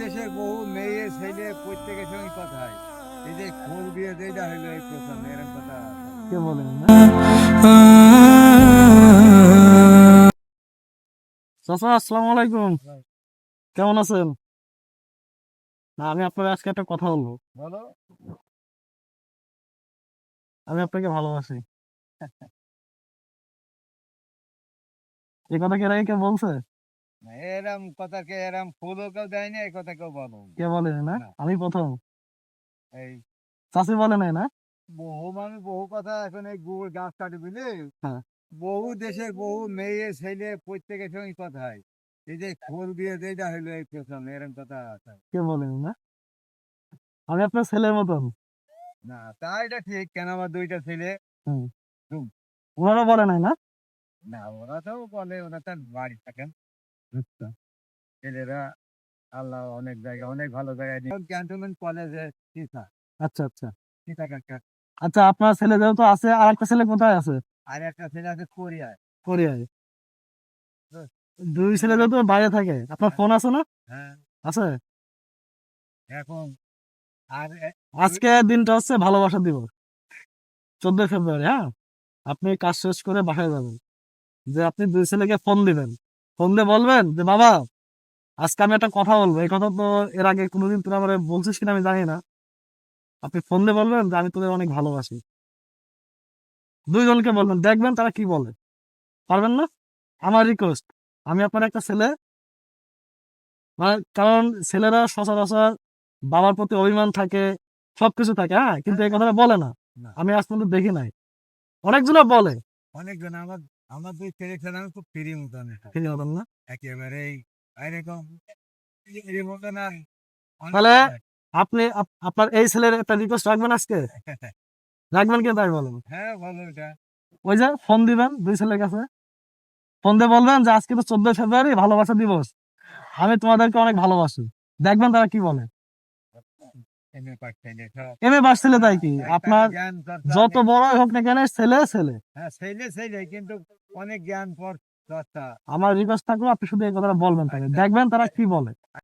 দেশের বহু মেয়ে ছেলে প্রত্যেকের সঙ্গে কথা হয়। এই যে খোল দিয়ে যেটা হইলো এই প্রথম এরকম কথা কে বলেন না? চাচা, আসসালামু আলাইকুম। কেমন আছেন? না, আমি আপনার আজকে একটা কথা বলবো। বলো। আমি আপনাকে ভালোবাসি। এই কথা কি এর আগে কেউ বলছে? এরম কথা কে এরম ফুলও কেউ দেয়নি, এই কথা কেউ বলো কে বলেন না? না। আমি প্রথম। এই চাচি বলে নাই না? বহু মানুষ বহু কথা এখন এই গুড় গাছ কাটি বুঝলি, হ্যাঁ। বহু দেশের বহু মেয়ে ছেলে প্রত্যেকের সঙ্গে কথা হয়। এই যে খোল দিয়ে যেটা হইলো এই প্রথম এরকম কথা আছে। কে বলেন না? আমি আপনার ছেলের মতন। না তা এটা ঠিক, কেন আমার দুইটা ছেলে। হুম। দু- ওনারা বলে নাই না? না ওরা তো বলে, ওরা তার বাড়ি থাকেন আচ্ছা ছেলেরা। আল্লাহ অনেক জায়গায় অনেক ভালো জায়গায় ক্যান্টনমেন্ট কলেজে টিচার। আচ্ছা আচ্ছা। টিচার একটা। আচ্ছা, আপনার ছেলে যেহেতু আছে, আর একটা ছেলে কোথায় আছে? আর একটা ছেলে আছে কোরিয়ায়। কোরিয়ায়। বুঝ- দুই ছেলে যেহেতু বাইরে থাকে, আপনার ফোন আছে না? হ্যাঁ আছে। এখন আর আজকে দিনটা হচ্ছে ভালোবাসা দিবস, 14 ফেব্রুয়ারি। হ্যাঁ, আপনি কাজ শেষ করে বাসায় যাবেন, যে আপনি দুই ছেলেকে ফোন দিবেন। ফোন দিয়ে বলবেন যে বাবা, আজকে আমি একটা কথা বলবো। এই কথা তো এর আগে কোনোদিন তোরা আমার বলছিস কিনা আমি জানি না। আপনি ফোন দিয়ে বলবেন যে আমি তোদের অনেক ভালোবাসি। দুইজনকে বলবেন, দেখবেন তারা কি বলে। পারবেন না? আমার রিকোয়েস্ট। আমি আপনার একটা ছেলে, মানে কারণ ছেলেরা সচরাচর বাবার প্রতি অভিমান থাকে, সবকিছু থাকে, হ্যাঁ, কিন্তু এই কথাটা বলে না। না আমি আজ পর্যন্ত দেখি নাই। অনেকজনে বলে। অনেকজন আমার আমার দুই ছেলে ছেলে আমি খুব ফ্রি মতন এটা। ফিরে হতাম না। একেবারেই এরকম ফ্রি মতন আর অনেক তাহলে কথা। আপনি আপনার এই ছেলের একটা রিকোয়েস্ট রাখবেন আজকে। রাখবেন কি তাই বলেন। হ্যাঁ বলো এটা। ওই যে ফোন দিবেন দুই ছেলের কাছে, ফোন দিয়ে বলবেন যে আজকে তো 14 ফেব্রুয়ারি, ভালোবাসা দিবস, আমি তোমাদেরকে অনেক ভালোবাসি। দেখবেন তারা কি বলে। এমএ পাস ছেলে সব। এম এ পাস ছেলে তাই কি, একটা আপনার জ্ঞান চর্চা যত অনেক। বড় হোক না কেন, ছেলে ছেলে। হ্যাঁ ছেলে ছেলে কিন্তু অনেক জ্ঞান পর চর্চা। আমার রিকোয়েস্ট থাকলো আপনি শুধু এই কথাটা বলবেন তাকে, আচ্ছা দেখবেন তারা কি বলে।